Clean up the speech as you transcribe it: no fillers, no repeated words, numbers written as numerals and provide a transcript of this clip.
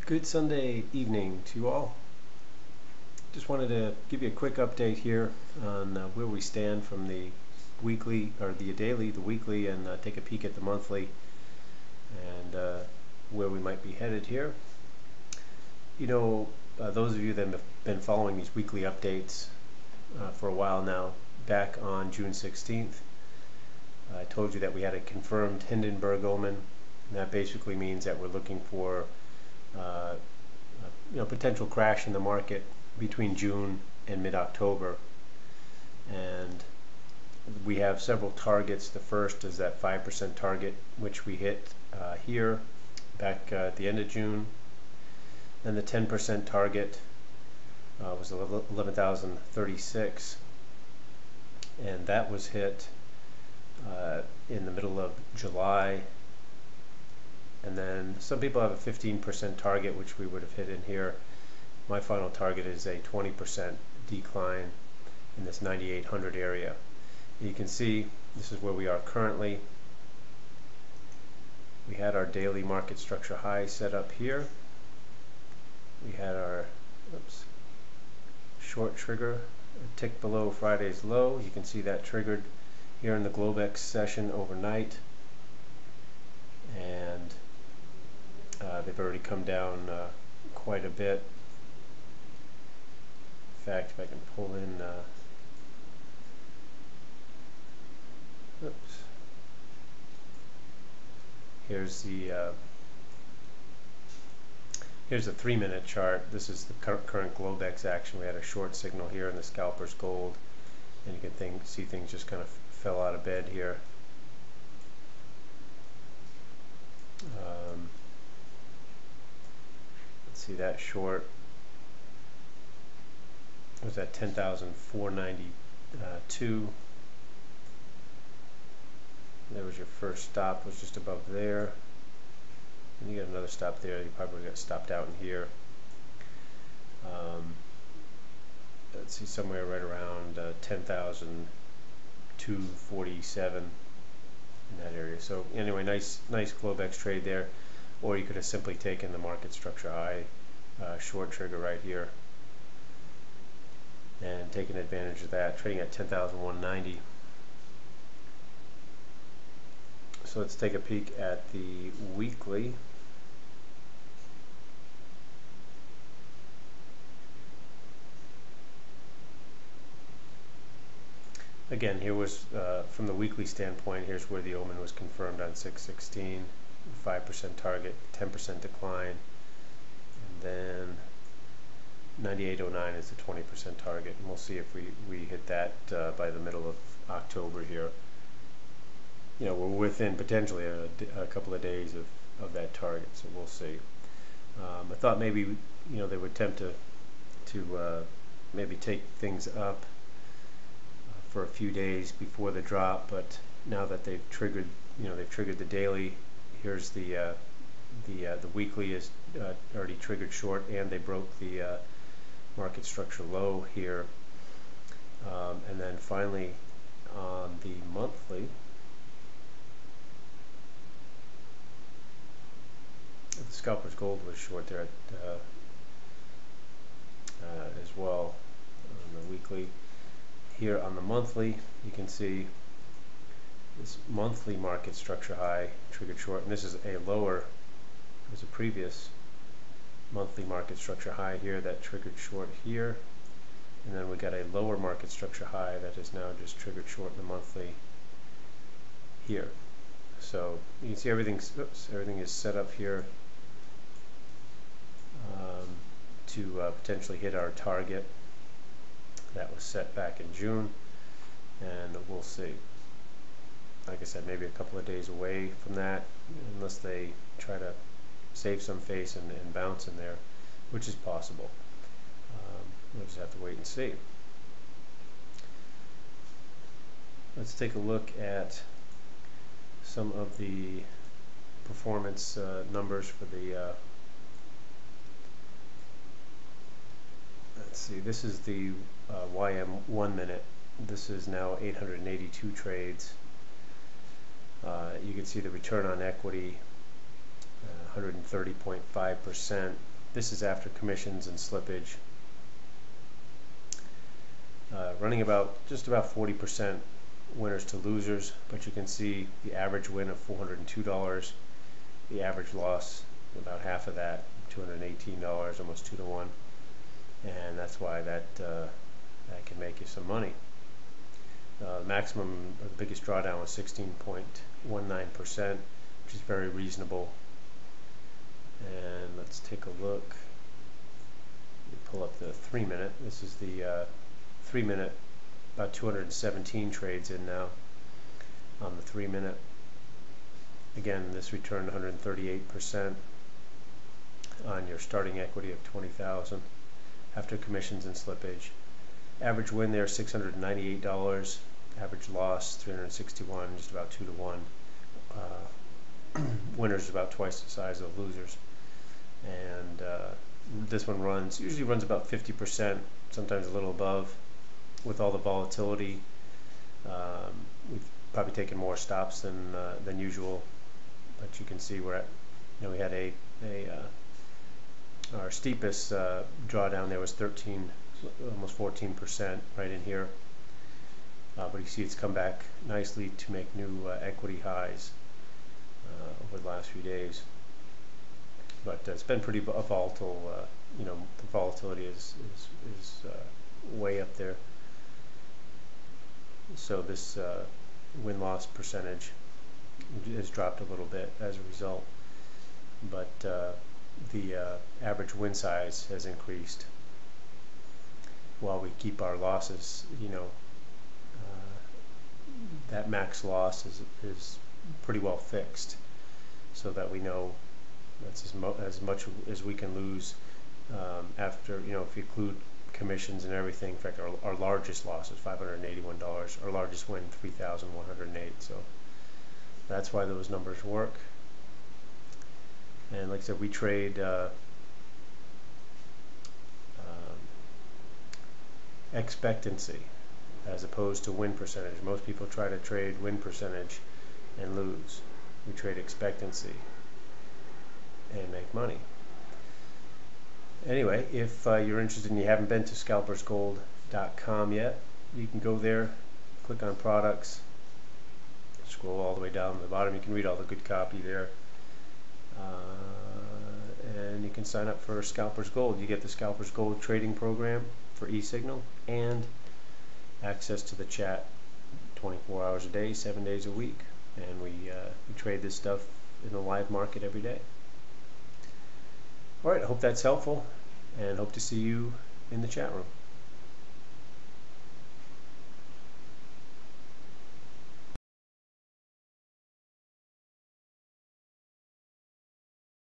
Good Sunday evening to you all. Just wanted to give you a quick update here on where we stand from the weekly, or the daily, the weekly, and take a peek at the monthly and where we might be headed here. You know, those of you that have been following these weekly updates for a while now, back on June 16th, I told you that we had a confirmed Hindenburg omen, and that basically means that we're looking for potential crash in the market between June and mid-October, and we have several targets. The first is that 5% target, which we hit here back at the end of June. Then the 10% target was 11,036, and that was hit in the middle of July. And then some people have a 15% target, which we would have hit in here. My final target is a 20% decline in this 9,800 area. You can see this is where we are currently. We had our daily market structure high set up here. We had our short trigger a tick below Friday's low. You can see that triggered here in the Globex session overnight, and they've already come down quite a bit. In fact, if I can pull in here's the 3-minute chart. This is the current Globex action. We had a short signal here in the Scalper's gold, and you can see things just kind of fell out of bed here. Let's see, that short was at 10,492. There was your first stop, was just above there, and you got another stop there. You probably got stopped out in here. Let's see, somewhere right around 10,247 in that area. So anyway, nice Globex trade there. Or you could have simply taken the market structure high short trigger right here and taken advantage of that, trading at 10,190. So let's take a peek at the weekly. Again, here was from the weekly standpoint, here's where the omen was confirmed on 6/16, 5% target, 10% decline, and then 98.09 is the 20% target, and we'll see if we hit that by the middle of October here. You know, we're within potentially a couple of days of that target, so we'll see. I thought maybe they would attempt to maybe take things up for a few days before the drop, but now that they've triggered the daily. Here's the weekly is already triggered short, and they broke the market structure low here, and then finally on the monthly, the Scalper's gold was short there as well on the weekly. Here on the monthly, you can see this monthly market structure high triggered short, and this is a lower. There's a previous monthly market structure high here that triggered short here, and then we got a lower market structure high that is now just triggered short in the monthly here. So you can see everything is set up here to potentially hit our target that was set back in June, and we'll see. Like I said, maybe a couple of days away from that, unless they try to save some face and bounce in there, which is possible. We'll just have to wait and see. Let's take a look at some of the performance numbers for the let's see, this is the YM 1 minute. This is now 882 trades. You can see the return on equity 130.5%. This is after commissions and slippage. Running just about 40% winners to losers, but you can see the average win of $402, the average loss about half of that, $218, almost 2 to 1, and that's why that can make you some money. Maximum, or the biggest drawdown was 16.19%, which is very reasonable. And let's take a look. We pull up the 3-minute. This is the 3-minute, about 217 trades in now on the 3-minute. Again, this returned 138% on your starting equity of $20,000 after commissions and slippage. Average win there $698. Average loss $361, just about 2 to 1. Winners about twice the size of losers. And this one usually runs about 50%, sometimes a little above. With all the volatility, we've probably taken more stops than usual. But you can see we're at, we had our steepest drawdown there was almost 14% right in here. But you see it's come back nicely to make new equity highs over the last few days. But it's been pretty volatile. The volatility is way up there. So this win-loss percentage has dropped a little bit as a result. But the average win size has increased while we keep our losses, that max loss is pretty well fixed, so that we know that's as much as we can lose after, if you include commissions and everything. In fact, our largest loss is $581. Our largest win, $3,108. So that's why those numbers work. And like I said, we trade expectancy as opposed to win percentage. Most people try to trade win percentage and lose. We trade expectancy and make money. Anyway, if you're interested and you haven't been to scalpersgold.com yet, you can go there, click on products, scroll all the way down to the bottom. You can read all the good copy there. And you can sign up for Scalpers Gold. You get the Scalpers Gold trading program for eSignal and access to the chat 24 hours a day, 7 days a week. And we trade this stuff in the live market every day. Alright, I hope that's helpful, and hope to see you in the chat room.